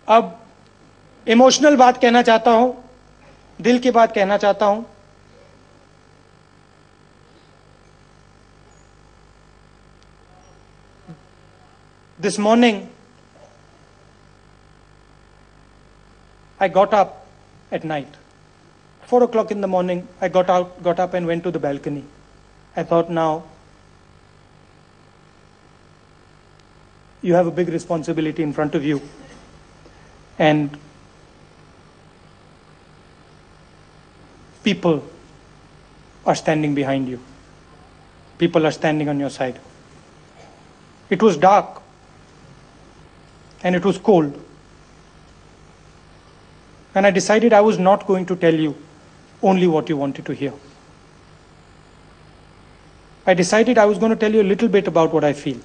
अब इमोशनल बात कहना चाहता हूं, दिल की बात कहना चाहता हूं। This morning, I got up at night. 4 o'clock in the morning, I got up and went to the balcony. I thought, now you have a big responsibility in front of you. And people are standing behind you. People are standing on your side. It was dark and it was cold. And I decided I was not going to tell you only what you wanted to hear. I decided I was going to tell you a little bit about what I feel.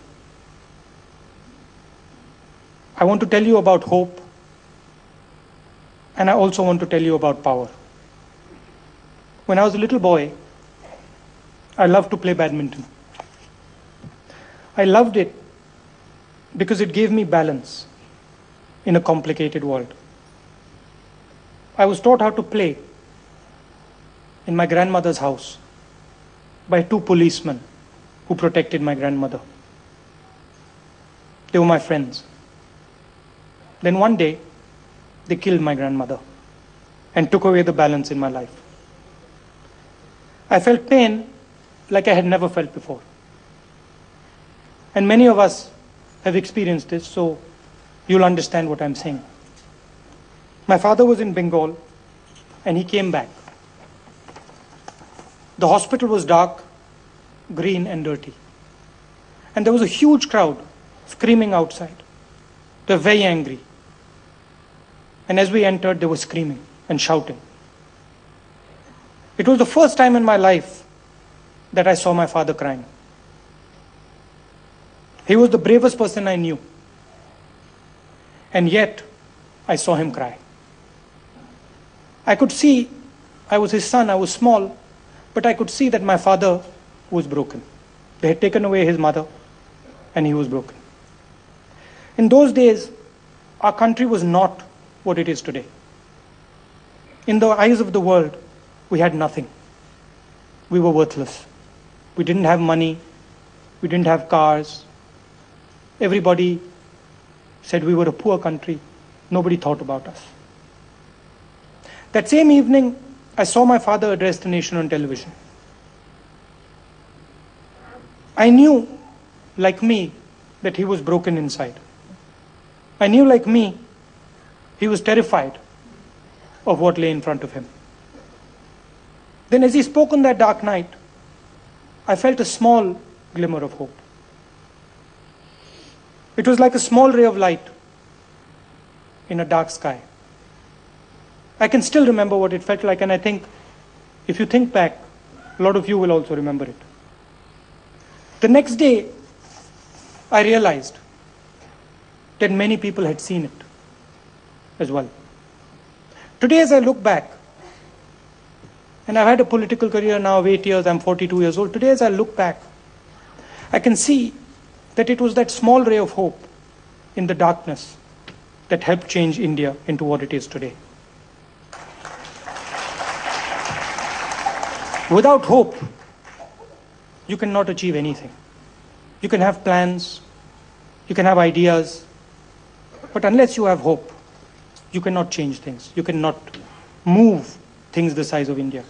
I want to tell you about hope, and I also want to tell you about power. When I was a little boy, I loved to play badminton. I loved it because it gave me balance in a complicated world. I was taught how to play in my grandmother's house by 2 policemen who protected my grandmother. They were my friends. Then one day, they killed my grandmother and took away the balance in my life. I felt pain like I had never felt before. And many of us have experienced this, so you'll understand what I'm saying. My father was in Bengal and he came back. The hospital was dark, green and dirty. And there was a huge crowd screaming outside. They were very angry. And as we entered, they were screaming and shouting. It was the first time in my life that I saw my father crying. He was the bravest person I knew. And yet, I saw him cry. I could see, I was his son, I was small, but I could see that my father was broken. They had taken away his mother, and he was broken. In those days, our country was not what it is today. In the eyes of the world, we had nothing. We were worthless. We didn't have money. We didn't have cars. Everybody said we were a poor country. Nobody thought about us. That same evening, I saw my father address the nation on television. I knew, like me, that he was broken inside. I knew, like me, he was terrified of what lay in front of him. Then as he spoke on that dark night, I felt a small glimmer of hope. It was like a small ray of light in a dark sky. I can still remember what it felt like, and I think if you think back, a lot of you will also remember it. The next day, I realized that many people had seen it as well. Today, as I look back, and I've had a political career now of 8 years, I'm 42 years old. Today, as I look back, I can see that it was that small ray of hope in the darkness that helped change India into what it is today. Without hope, you cannot achieve anything. You can have plans, you can have ideas, but unless you have hope, you cannot change things. You cannot move things the size of India.